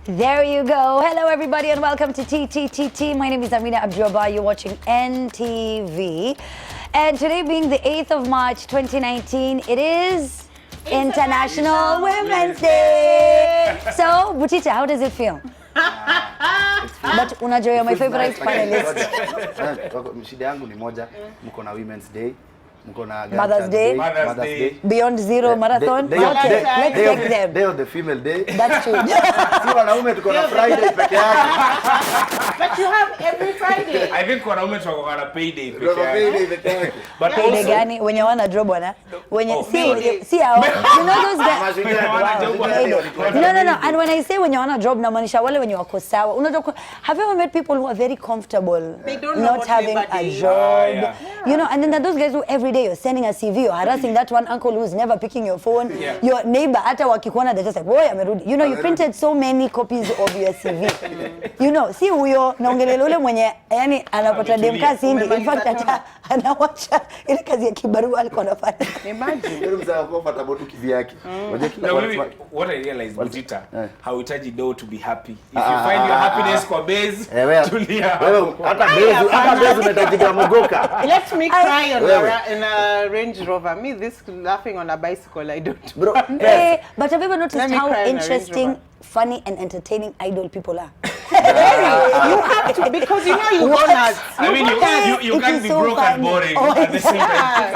There you go. Hello everybody and welcome to TTTT. My name is Amina Abdurrahba. You're watching NTV. And today being the 8th of March 2019, it is International Women's Day. So, Butita, how does it feel? But unajua my favorite panelist. Shida yangu ni moja, mko na Women's Day. Mother's Day. Beyond Zero Marathon. Let's take them. Day of the Female Day. That's true. Si wanaume tuko na Friday peke yake. But you have every Friday. I think wanaume tuko na payday peke yake. But also gani wenye wana job bwana. Wenye si hao. You know those guys. No. And when I say wenye wana job na maanisha wale wenye wako sawa. Unajua, have you ever met people who are very comfortable not having a job? You know, and then those guys who every day you're sending a CV, you're harassing that one uncle who's never picking your phone. Your neighbor, hata wakikuona, they're just like, boy, amerudi. You know, you printed so many copies of your CV. You know, si huyo, naongelele ule mwenye, yani, anapata demka sindi. In fact, hata anawacha ile kazi ya kibarua alikuwa anafanya. Imagine. Ndio mzao comfortable tu kivi yake. What I realized, Butita, hauhitaji do to be happy. If you find your happiness kwa base, tulia. Wewe hata base unahitajika mogoka. Let me cry in a Range Rover. Me, this laughing on a bicycle, I don't. Bro, but have you ever noticed how interesting, funny, and entertaining idol people are? You have to, because you know you go nuts. I mean, you can't be so broke and boring at the same time.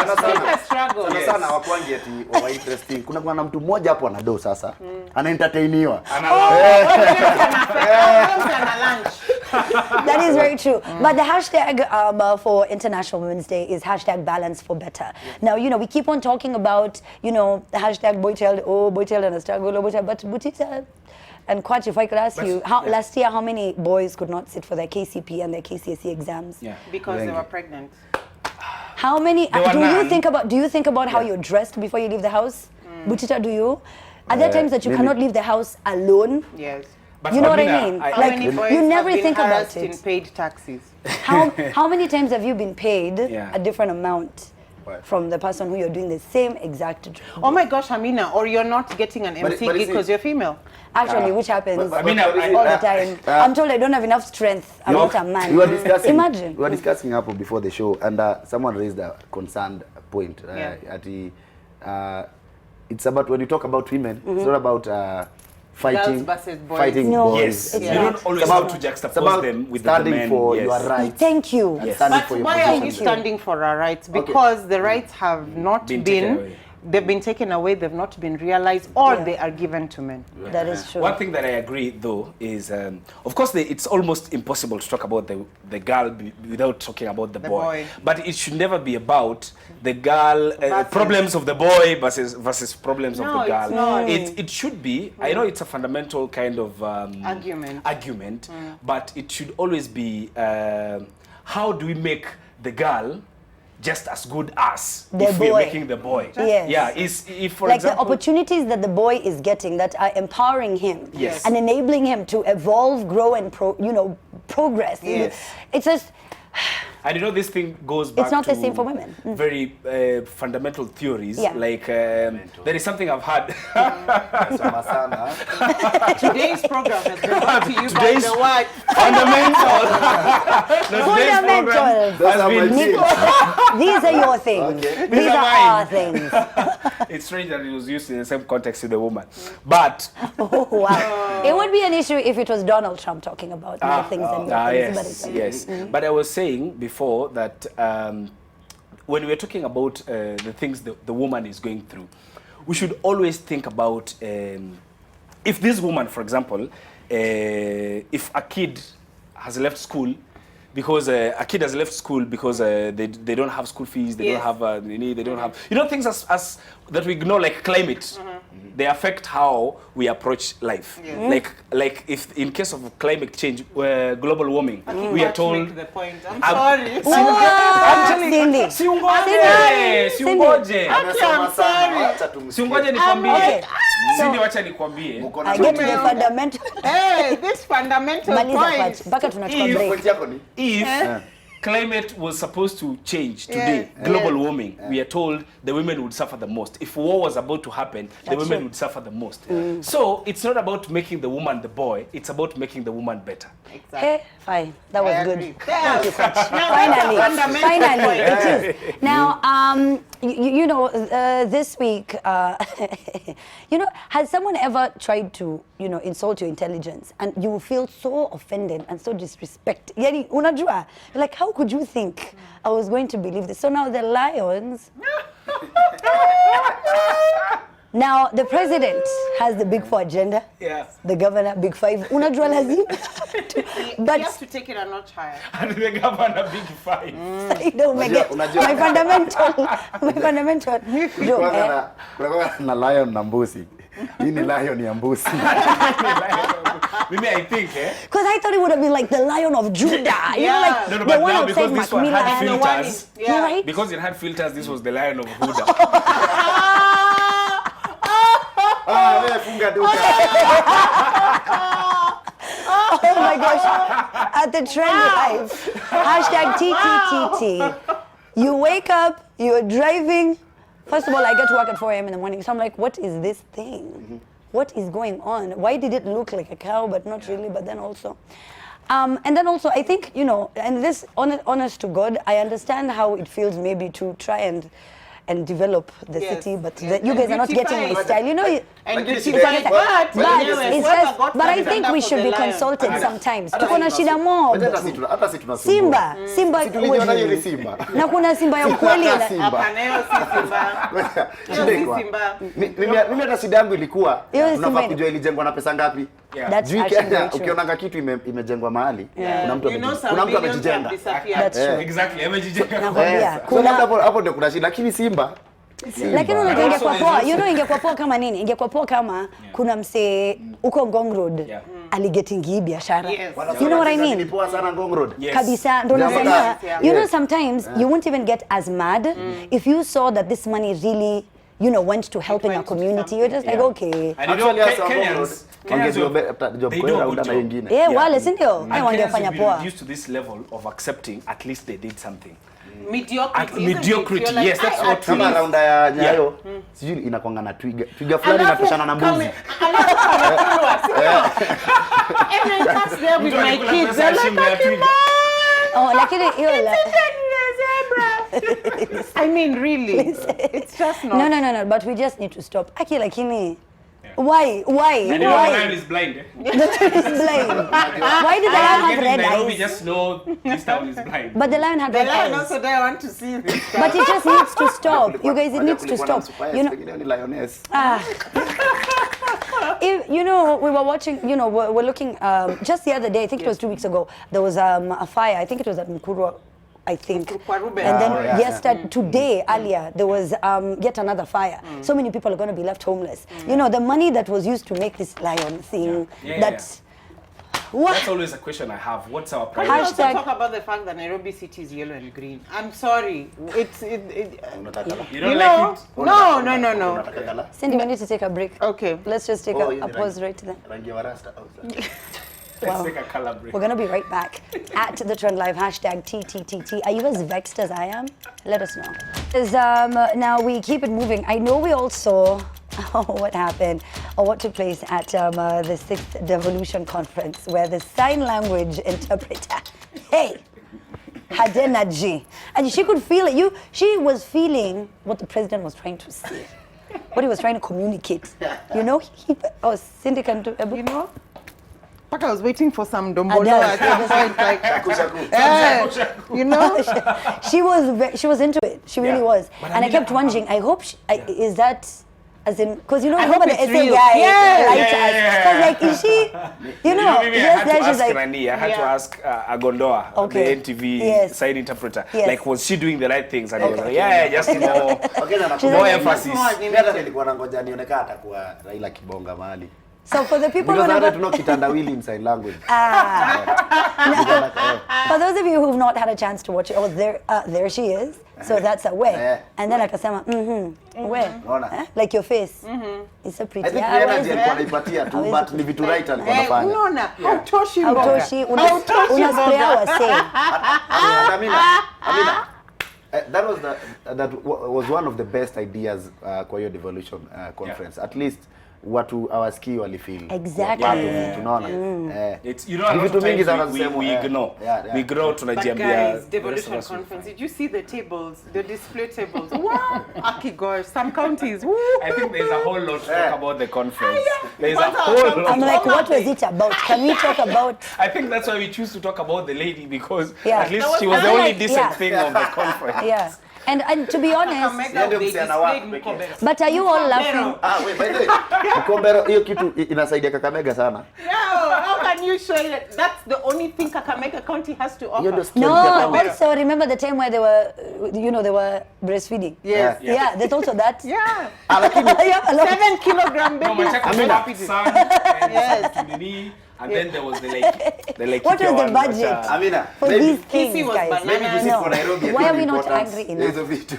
Sana wakwangi ati wa interesting. Kuna mtu mmoja hapo anado sasa. Ana entertainiwa. That is very true. But the hashtag for International Women's Day is hashtag balance for better. Now, you know, we keep on talking about, you know, the hashtag boy child and a struggle, but Butita and Kwach, if I could ask you, last year, how many boys could not sit for their KCP and their KCSE exams? Yeah, because they were pregnant. How many? Do you think about how you're dressed before you leave the house? Butita, do you? Are there times that you cannot leave the house alone? Yes. But you know what I mean? Like, you never think about it. In paid taxis. How many times have you been paid a different amount from the person who you're doing the same exact job? Oh my gosh, Amina, or you're not getting an MC gig because you're female. Actually, which happens all the time. I'm told I don't have enough strength. I'm not a man. Imagine. We were discussing hapo before the show, and someone raised a concerned point. It's about, when you talk about women, it's not about fighting boys. Yes, you don't always have to juxtapose them with the men. Standing for your rights. Thank you. Yes. But why are you standing for our rights? Because the rights have not been they've been taken away, they've not been realized, or they are given to men. That is true. One thing that I agree, though, is, of course, it's almost impossible to talk about the girl without talking about the boy. But it should never be about the girl, problems of the boy versus problems of the girl. It's not. It should be, I know it's a fundamental kind of argument, but it should always be, how do we make the girl just as good as if we're making the boy? Yes. Yeah, if for like example, the opportunities that the boy is getting that are empowering him and enabling him to evolve, grow, and progress. Yes. It's just. And you know, this thing goes back it's not to the same for women. Very fundamental theories. Like there is something I've had. Today's program has been brought to you by the word fundamental. These are your things. Okay. These are our things. It's strange that it was used in the same context with the woman. But wow. It would be an issue if it was Donald Trump talking about my things and your things. Yes. But I was saying before that when we're talking about the things the woman is going through, we should always think about if this woman, for example, if a kid has left school because they don't have school fees, they don't have they don't have, you know, things as that we ignore, like climate. They affect how we approach life. Like if in case of climate change, global warming, we are told. Make the point. I'm sorry. Siungoje nikwambie. Cindy, wacha nikwambie. I get to the fundamental. Hey, this fundamental point. Mpaka tunachukua break. If climate was supposed to change today, global warming, we are told the women would suffer the most. If war was about to happen, the women would suffer the most. So it's not about making the woman the boy, it's about making the woman better. Exactly. Hey, fine. That was good. Agree. Thank you, Coach. Finally, it is. Now, you know, this week, you know, has someone ever tried to, you know, insult your intelligence and you feel so offended and so disrespected? Yani, unajua, like, how could you think I was going to believe this? So now the lions. Now, the president has the Big Four agenda. Yes. The governor, Big Five. Unajua lazima. But you have to take it a notch higher. And the governor, Big Five. I don't get my fundamental. Kuna na lion na mbuzi. Hii ni lion ya mbuzi. Maybe I think, because I thought it would have been like the Lion of Judah. You know, like no, the but one now outside because this one had Macmillan. filters, Right? because it had filters, this was the Lion of Judah. Wewe funga duka. Oh my gosh. At the trend life. #TTTT. You wake up, you're driving. First of all, I get to work at 4 a.m. in the morning. So I'm like, what is this thing? What is going on? Why did it look like a cow, but not really, but then also. And then also, I think, you know, and this, honest to God, I understand how it feels maybe to try and develop the city, but you guys are not getting my style. You know, And But I think we should be consulted sometimes. Tuko na shida mob. Hata si tunasumbua. Simba. Tulijiona hiyo ni Simba. Na kuna Simba ya ukweli. Mimi hata shida yangu ilikuwa Hiyo unafaa Simba. kujua ilijengwa na pesa ngapi. That's Juu actually Kenya true. ukionanga kitu imejengwa mahali kuna mtu You know, some kuna mtu billions amejijenga. have disappeared. That's true. Exactly. Amejijenga. Nakwambia, So hapo ndio kuna shida, lakini Simba lakini unajua ingekuwa poa, you know, ingekuwa poa kama nini? Ingekuwa poa kama kuna msee uko Ngong Road aligetingi hii biashara. Yes. You know what I mean? Ni poa sana Ngong Road. Yes. Kabisa, ndo Yeah. nasema, Yeah. you know, sometimes you won't even get as mad if you saw that this money really, you know, went to helping a went to community. You're just like, okay. And you know, Actually, hasa Ngong Road, Kenyans wangejob they kwa do a raunda good na job. wengine. Yeah, wale, si ndio? And Ai Kenyans wangefanya have been poa. reduced to this level of accepting at least they did something. Mediocrity. isn't it? Mediocrity, You're like, yes, that's I what at Kama least- raunda ya Nyayo, sijui inakuanga na twiga. Twiga fulani Alafu, inapishana na mbuzi. And I pass there with my kids. I'm like, Oh, lakini hiyo I mean, really, it's just not. No, but we just need to stop. Aki, lakini why? And you know, the lion Why? is blind. The lion is blind. Why did the lion have red Nairobi eyes? just know this town is blind. But the lion had The red lion eyes. also there want to see this. But it just needs to stop. You guys, it needs to stop. You know, Ni lioness. if, you know, we were watching, you know, we're looking, just the other day, I think it was 2 weeks ago, there was a fire, I think it was at Mukuru, I think. Mukuru. And then yeah. today, earlier, there was yet another fire. So many people are going to be left homeless. You know, the money that was used to make this lion thing, That's what? always a question I have. What's our Can we priority? also Hashtag- talk about the fact that Nairobi city is yellow and green? I'm sorry. Unataka. You don't You like know, it? no. Unataka kala? Cindy, we need to take a break. Okay. Let's just take a pause right then. Rangi ya rasta. Let's take a color break. We're going to be right back at the Trend Live, #TTTT. Are you as vexed as I am? Let us know. Now we keep it moving. I know we all saw what happened or what took place at the 6th Devolution conference where the sign language interpreter, hey, had energy. And she could feel it. She was feeling what the president was trying to say, what he was trying to communicate. You know, Cindy can do a bit. You know? I was waiting for some dombolo at some point, like, you know? she was into it. She really was. And I kept wondering, I hope, is that, as in, because you know, I remember hope the it's essay real. guy Yeah. liked us. Because like, is she, you know, Maybe I yes, had then to she's ask like, Rani, I had to ask Agondoa, Okay. the NTV Yes. sign interpreter. Yes. Like, was she doing the right things? And he was like, yeah, just more, Okay, na She's more like, emphasis. Mimi hata nilikuwa nangoja nionekana atakuwa Raila Kibonga mahali. so for the people who Because hata never, tuno kitandawili in sign language. for those of you who've not had a chance to watch it, there she is. So that's a we. And then akasema we. Like your face. It's a pretty. I think energy alikuwa anaipatia tu but ni vitu right alikuwa anafanya. Unaona hautoshi mboga. Hautoshi una spray wase. Amina, that was one of the best ideas kwa hiyo Devolution conference. At least watu awasikii walifeel. Exactly. Tunaona. It's you know a lot of times we ignore. We ignore tunajiambia. Guys, Devolution conference. Did you see the tables, the display tables? Wow. Aki gosh, some counties. Woo. I think there's a whole lot to talk about the conference. There's a whole lot. I'm like, what was it about? Can we talk about? I think that's why we choose to talk about the lady because Yeah. at least she was the only decent thing of the conference. Yeah. And to be honest, but are you all laughing? Wait, by the way, Mkombero hiyo kitu inasaidia Kakamega sana. No, how can you show it? That's the only thing Kakamega County has to offer. No, also remember the time where they were, they were breastfeeding. Yes. Yeah, there's also that. Yeah. Yeah, 7 kilogram baby. Yes. And then there was the like what was the budget Amina, for these things, was guys? maybe this is for Nairobi. Why are we not angry enough? Hizo vitu.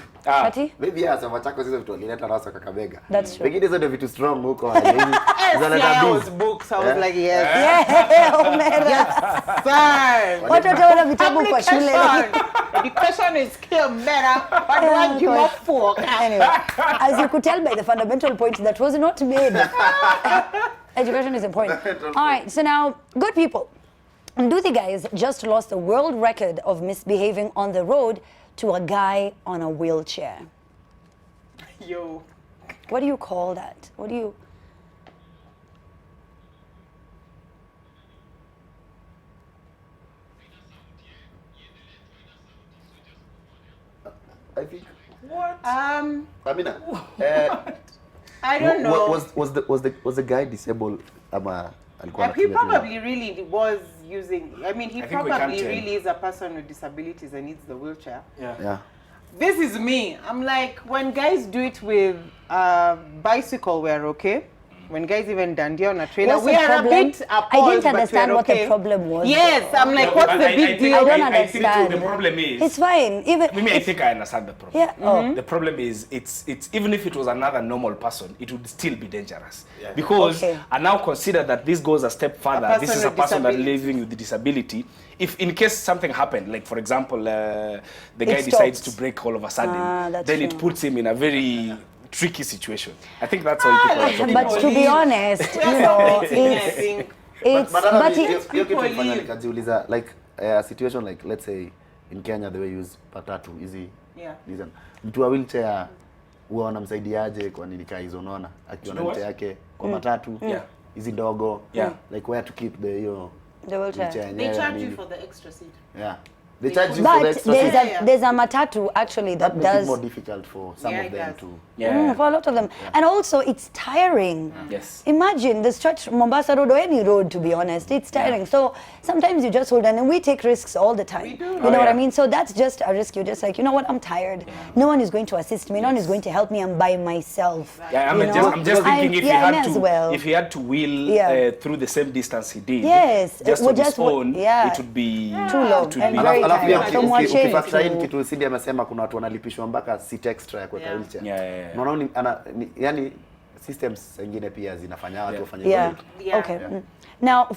Maybe hasa Machako hizo vitu walileta rasa Kakamega. That's true. Pengine hizo ndio vitu strong huko. I was books. I was like, yes. Yeah, Omera. Sir. Watu wataona vitabu kwa shule. Education is still better, but what you more for? Anyway, as you could tell by the fundamental point that was not made. Education is important. All right, so now, good people. Nduthi guys just lost the world record of misbehaving on the road to a guy on a wheelchair. Yo. What do you call that? What do you... I think. What? Amina. I don't know. Was the guy disabled? He probably really was using. I mean, he I think probably really is a person with disabilities and needs the wheelchair. Yeah. This is me. I'm like, when guys do it with bicycle, we're okay. When guys even dandy on a trailer, we are a bit appalled. I didn't understand what the problem was. Yes, I'm like, what's the big deal? I don't understand. I think the problem is... It's fine. I think I understand the problem. Yeah. The problem is, it's even if it was another normal person, it would still be dangerous. Yeah. Because I now consider that this goes a step further. This is a person that living with the disability. If in case something happened, like for example, the guy decides to brake all of a sudden, then it puts him in a very tricky situation. I think that's all people are talking about. But to be honest, it's like a situation like, let's say in Kenya the way you use patatu easy. Listen, mtu wa wheelchair huwa wanamsaidiaje kwa nini kai hizo unaona akiwa na wheelchair yake kwa matatu hizi ndogo like where to keep the wheelchair. They charge you for the extra seat. Yeah. They charge you for the extra seat. There's a matatu actually that does... It's more difficult for some of them to... for a lot of them. And also, it's tiring. Yes. Imagine the stretch Mombasa Road or any road, to be honest. It's tiring. So sometimes you just hold on, and we take risks all the time. We do. You know what I mean? So that's just a risk. You're just like, you know what? I'm tired. No one is going to assist me. No one is going to help me. I'm by myself. Yeah, I'm just thinking if he had to wheel through the same distance he did, just on his own, it would be too long. Alafu ukifactor in kitu Cindy amesema kuna watu wanalipishwa mpaka seat extra ya kuweka wheelchair. Unaona yani systems zingine pia zinafanya watu wafanye hivyo. Okay. Now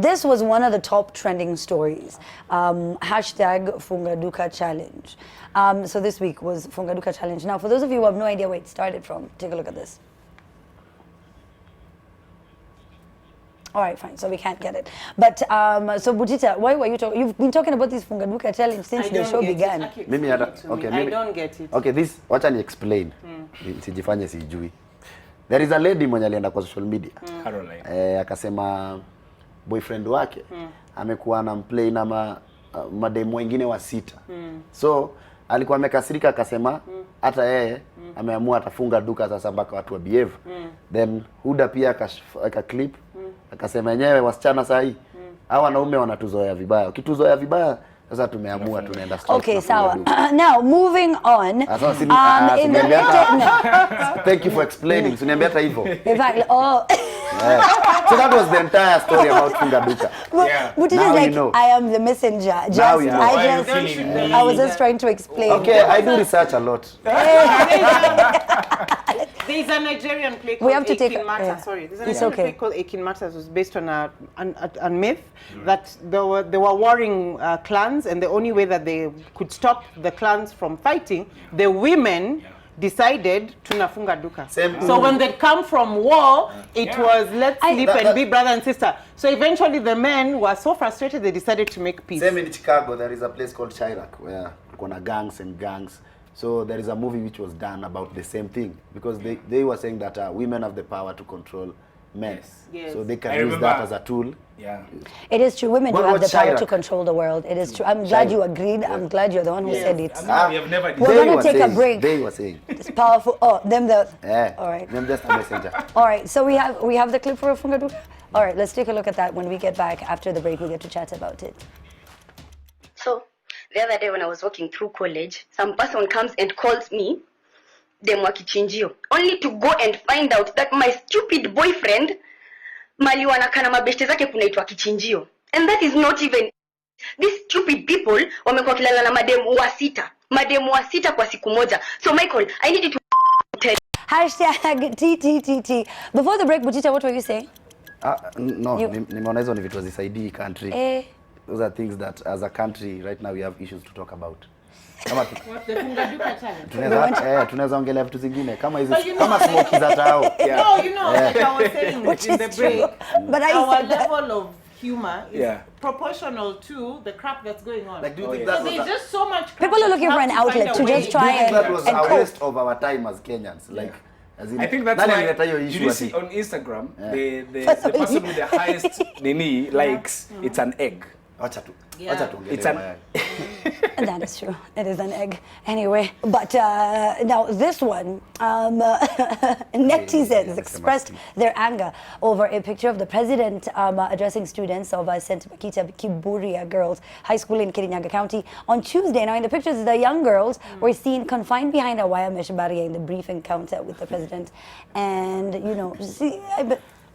this was one of the top trending stories. #Fungaduka Challenge. So this week was Fungaduka Challenge. Now for those of you who have no idea where it started from, take a look at this. All right, fine. So we can't get it. But so Butita, why were you talking? You've been talking about this Fungaduka Challenge since the show began. I don't get it. Okay, this wacha ni explain. Sijifanye sijui. There is a lady mwenye alienda kwa social media. Caroline. Akasema boyfriend wake amekuwa na play na mademu wengine wa sita. So alikuwa amekasirika akasema hata yeye ameamua atafunga duka sasa mpaka watu wa behave. Then Huda pia aka clip akasema yenyewe wasichana sahi hawa wanaume wanatuzoea vibaya. Ukituzoea vibaya sasa tumeamua tunaenda straight. Okay, sawa. Now moving on. Thank you for explaining. Uniambia hata hivyo. In fact, So that was the entire story about funguka. But it is like, you know. I am the messenger. Just, now you know. I was just trying to explain. Okay, I do research a lot. There's a Nigerian play called we have to take Sorry, there's a Nigerian play called Akin Matters. Was based on a myth that there were warring clans, and the only way that they could stop the clans from fighting, the women decided tunafunga duka. So when they come from war, it was let's sleep and be brother and sister. So eventually the men were so frustrated they decided to make peace. Same in Chicago, there is a place called Chirac where there are gangs and gangs. So there is a movie which was done about the same thing, because they were saying that women have the power to control men. Yes. So they can use that as a tool. Yeah. It is true. Women do have the power to control the world. It is true. I'm glad you agreed. I'm glad you're the one who said it. We have never We're going to take a break. They were saying. It's powerful. Oh, them the... All right. Them just a messenger. All right. So we have the clip for funga duka. All right. Let's take a look at that when we get back. After the break, we get to chat about it. So, the other day when I was walking through college, some person comes and calls me Demu Kichinjio, only to go and find out that my stupid boyfriend mali wanakana mabeshte zake kunaitwa Kichinjio. And that is not even... These stupid people wamekuwa kilala na mademu wa sita kwa siku moja. So Michael, I need you to tell... #TTTT. Before the break, Butita, what were you saying? No, nimeona hizo ni vitu zisaidii country. Those are things that as a country right now we have issues to talk about. Kama tunaweza ongelea vitu zingine kama hizo kama smoke za tao. No, you know, like I was saying in the break, but our level of humor is proportional to the crap that's going on. Like, do you think that there's just so much crap. People are looking for an outlet to just try and that was a waste of our time as Kenyans. Like, as in, I think that's why you see on Instagram the person with the highest likes, it's an egg. It's an that is true. It is an egg. Anyway, but now this one, netizens expressed their anger over a picture of the president addressing students of St. Bakita Kiburia Girls High School in Kirinyaga County on Tuesday. Now, in the pictures, the young girls were seen confined behind a wire mesh barrier in the brief encounter with the president. And, you know,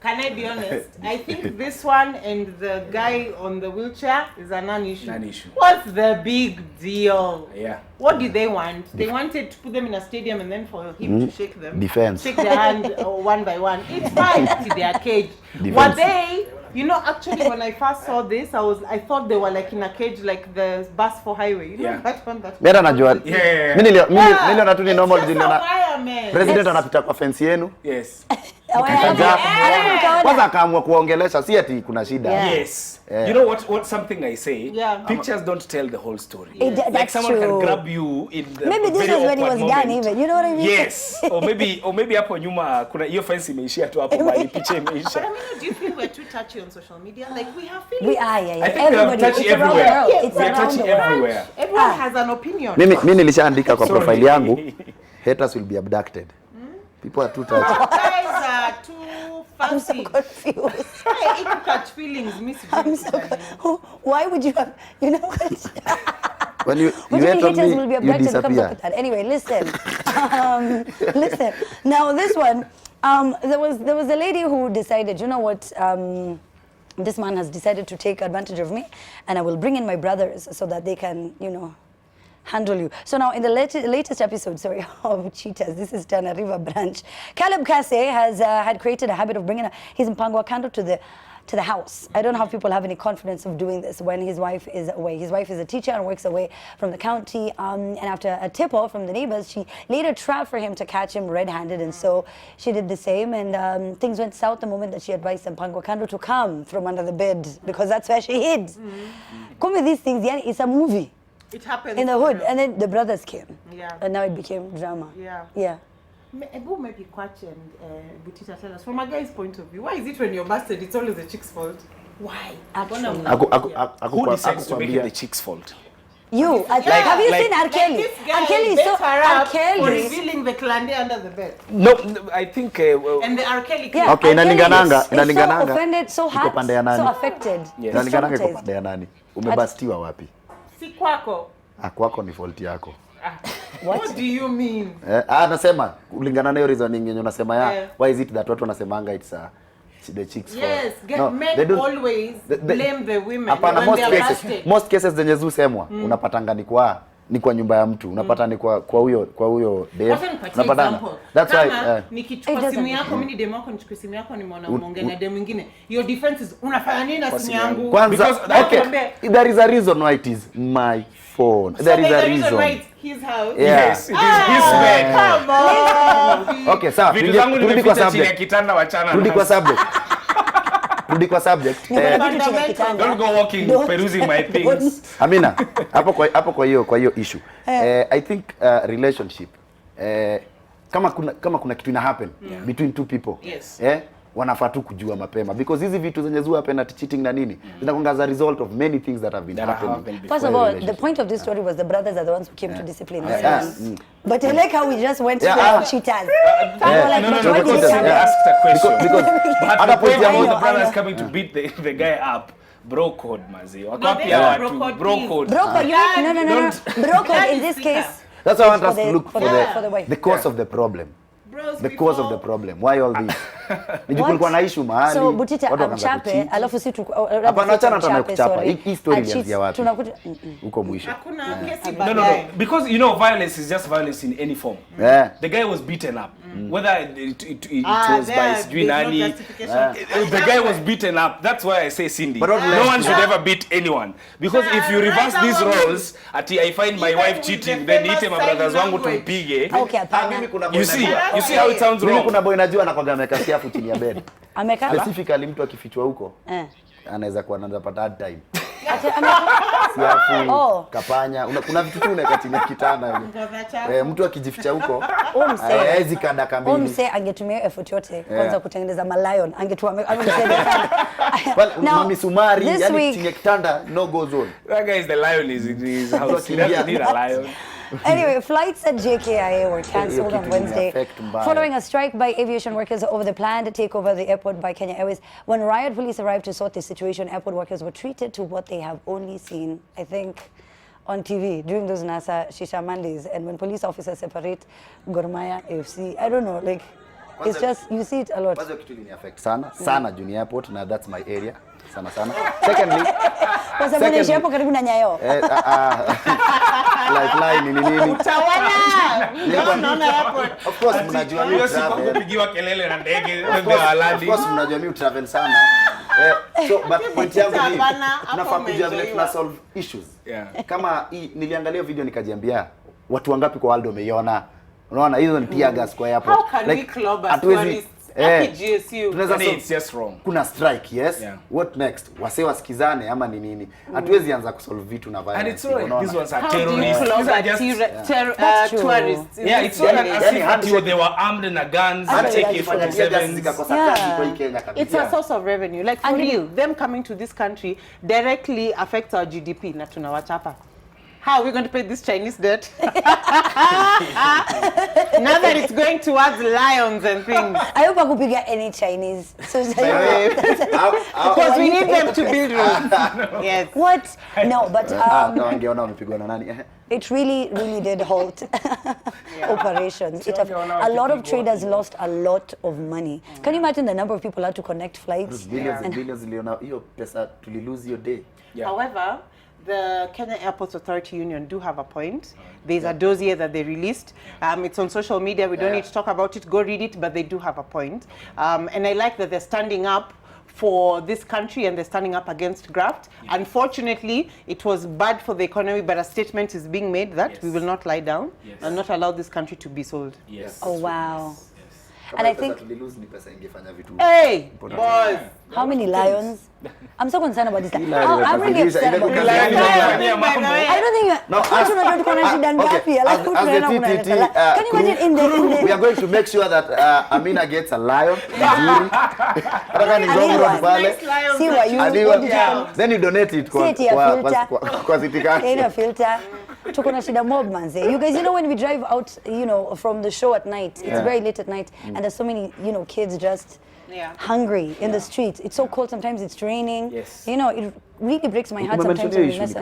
can I be honest? I think this one and the guy on the wheelchair is a non-issue. What's the big deal? Yeah. What did they want? They wanted to put them in a stadium and then for him to shake them. Defense. Shake their hand one by one. It's fine to their cage. Were they... You know, actually, when I first saw this, I thought they were like in a cage, like the bus for highway. You know that one? Mera najua. Mimi niliona tu ni normal jina. President anapita kwa fence yenu. Yes. Kwanza akaamua kuongelesha, si ati kuna shida. Yes. You know what something I say? Pictures don't tell the whole story. Like someone can grab you in the maybe this was when he was done even. You know what I mean? Yes. or maybe hapo nyuma kuna hiyo fence imeishia tu hapo bali picha imeisha. But I mean, do you feel we're too touchy on social media? Like we have feelings. We are, yeah. I think we have touchy everywhere. It's around the world. Everyone has an opinion. Mimi nilishaandika kwa profile yangu, haters will be abducted. People are too touchy. Guys are too fancy. I'm so confused. Hey, if you catch feelings, why would you have, you know what? When you hate on me, will be you abducted, comes up disappear. with that. Anyway, listen. Listen. Now this one, there was a lady who decided, you know what, this man has decided to take advantage of me, and I will bring in my brothers so that they can, you know, handle you. So now in the latest episode, of Cheetahs, this is Tana River branch, Caleb Kase has had created a habit of bringing his mpangwa candle to the house. I don't know how people have any confidence of doing this when his wife is away. His wife is a teacher and works away from the county. And after a tip-off from the neighbors, she laid a trap for him to catch him red-handed. And so she did the same. And things went south the moment that she advised Mpangwa Kando to come from under the bed, because that's where she hid. Come with these things, yeah, it's a movie. It happened in the hood, and then the brothers came. Yeah. And now it became drama. Yeah. Yeah. Ebu maybe Kwachi and Butita tell us, from a guy's point of view, why is it when you're busted, it's always the chick's fault? Why? Actually. Who decides to make it the chick's fault? You. Have you seen R. Kelly? R. Kelly is so... R. Kelly for revealing the klande under the bed. No, I think... and the R. Kelly... Yeah, okay, inalingananga. So offended, so hurt, so affected. Inalingananga iko pande ya nani? Umebastiwa wapi? Si kwako. Kwako ni fault yako. What do you mean? Nasema kulingana na hiyo reasoning yenye unasema why is it that watu wanasemanga it's the chicks Yes, for. men they don't always blame the women hapana, when they are busted. most cases zenye zusemwa unapatanga ni kwa nyumba ya mtu, unapata ni kwa huyo dem. Unapata that's why nikichukua simu yako mimi demo yako nichukue simu yako nimeona umeongea na dem mwingine, your defense is unafanya nini na simu yangu? Kwanza okay, there is a reason why it is my phone. So there is a reason why reason. it's his house. Yeah. Yes, it is his bed. Come on. Okay, sawa. Vitu zangu Turudi kwa nimeficha chini ya subject. kitanda, wachana. Turudi kwa subject. Turudi kwa subject. Don't go walking perusing my things. Amina, hapo kwa hiyo issue. I think relationship kama kuna kitu ina happen between two people. Yes. Wanafaa tu kujua mapema because hizi vitu zenye zua penalty cheating na nini zinakuwa as a result of many things that have been happening. First of all, the point of this story was the brothers are the ones who came to discipline his son. But I like how we just went to the cheaters. No, because they asked a question. Because At the point I know, about the brothers I know. coming to beat the guy up, bro code mazi. No, Wakapi they hawa are bro tu, code, bro please. code. Bro code, no. Bro code in this case. that's why I want us For to the- look for for the wife. the cause of the problem. Bros The cause of the problem. Why all this? Nijikuwa na issue mahali. So Butita watu wakaanza amchape, kucheat. alafu si tu Hapana, achana tu na kuchapa. sorry. Hii story Acheats, ilianzia wapi? tunakuja Huko mwisho. Hakuna kesi No. baadaye. Because violence is just violence in any form. Yeah. The guy was beaten up. Whether it was by there's sijui no nani. justification. The guy was beaten up. That's why I say Cindy. But what No left one you? should ever beat anyone. Because if you reverse these roles, ati I find my Even wife with cheating, the then famous niite my brothers sign wangu language. tumpige. Okay, hapana. You see how it sounds Mimi wrong. kuna boy najua anakuwa ameka siafu chini ya bed. Amekaa. Specifically mtu akifichwa huko Eh. anaweza kuwa anaanza pata hard time. Amekaa. Siafu, Oh. kapanya, kuna vitu tu unaweka chini ya kitanda hivi. Ngoza chafu. Mtu akijificha huko Umse. hawezi kada kamili. Umse angetumia effort yote kwanza kutengeneza malion. Mami sumari, this yani week- chini ya kitanda no go zone. That guy is the lion in his house. He doesn't need a lion. Anyway, flights at JKIA were cancelled on kitu Wednesday imeaffect mbaya. following a strike by aviation workers over the planned takeover of the airport by Kenya Airways. When riot police arrived to sort the situation, airport workers were treated to what they have only seen, I think, on TV during those NASA Shisha Mondays. And when police officers separate Gor Mahia, AFC, I don't know, like, it's just, you see it a lot. Kwanza kitu iliniaffect sana Juni Airport na that's my area. Sana. Secondly, Kwa sababu naishi hapo karibu na Nyayo. lifeline nini. Utaona. Unaona hapo. Of course mnajua mimi Hiyo siku travel. kupigiwa kelele na ndege Of ndio course mnajua mimi travel sana. So but point yangu ni Hapana, hapo tunafaa kujua vile umeenjoyiwa. tuna solve issues. Yeah. Kama hii niliangalia video nikajiambia watu wangapi kwa Waldo wameiona. Unaona hizo ni tear gas kwa airport. How can we club as hatuwezi- tourists? Aki GSU. tunaweza Yaani, solve- it's just wrong. kuna strike, yes. Yeah. What next? Wase wasikizane ama ni nini? Hatuwezi anza kusolve vitu na violence. And it's alright. unaona? These ones are How do you terrorists. club These are at just That's true. tourists? in yeah, this it's not day? as Yani if handshake- they were armed and guns and Handshake AK ikifanya tear gas 47s. zikakosa Yeah. kazi kwa hii Kenya kabisa. It's a source of revenue. Like for And real, them coming to this country directly affects our GDP. Na tunawachapa. How are we going to pay this Chinese debt? Now that it's going towards lions and things. I hope akupiga any Chinese. So Because we need them to build roads. Yes. What? No, but na wangeona wamepigwa na nani? it really did halt operations. A lot of traders lost a lot of money. Can you imagine the number of people had to connect flights? Billions and billions ziliona hiyo pesa tulilose hiyo day. Yeah. However, the Kenya Airports Authority Union do have a point. There's a dossier that they released. It's on social media. We don't need to talk about it. Go read it. But they do have a point. And I like that they're standing up for this country and they're standing up against graft. Yeah. Unfortunately, it was bad for the economy, but a statement is being made that we will not lie down and not allow this country to be sold. Yes. Oh, wow. Kama And I pesa think, tulilose ni pesa ingefanya vitu. Hey, boys! how many lions? I'm so concerned about this. lion I'm really upset about this. lion I don't think No, watu tunajua tuko na shida ngapi, alafu tunaenda kunaleta. Can you imagine in the we are going to make sure that Amina gets a lion nzuri. Nataka ni gongo Aliwa. pale. See what you Adiwa. what did you Then you donate it kwa See it ya filter. kwa city card. Haina filter. Tuko na shida mob manze. You guys, you know when we drive out, you know, from the show at night, it's very late at night, and there's so many, you know, kids just hungry in the streets. It's so cold, sometimes it's raining. Yes. You know, really breaks my heart sometimes when we miss it.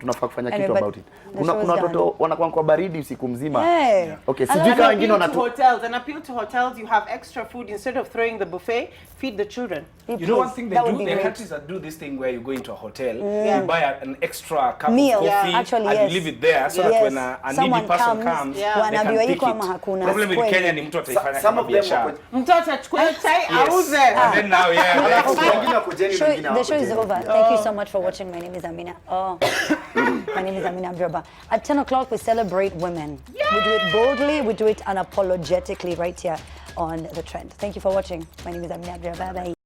Tunafaa kufanya Anyway, kitu but about it. the Kuna show is watoto wanakuwa kwa baridi usiku mzima. Hey. Okay, I sijui love kama An wengine appeal to wanatu hotels. An appeal to hotels. You have extra food instead of throwing the buffet. Feed the children. You know one thing they That would do? be There are great. countries that do this thing where you go into a hotel, Yeah. you buy an extra cup Meal. of coffee, Yeah. Actually, and yes. you leave it there so that Yes. when a needy Someone person comes, comes, yeah. they wanaambiwa can pick iko ama it. hakuna. Problem with Kweli. Kenya ni mtu ataifanya some kama of them biashara. wako Mtoto achukue chai auze. And then now, yeah. Alafu wengine wako jeni Show, wengine the show is hawako over. jeni. Thank you so much for watching. My name is Amina. Oh, my name is Amina Abdurba. At 10 o'clock, we celebrate women. We do it boldly, we do it unapologetically right here on The Trend. Thank you for watching. My name is Amina Abdurba. Bye bye.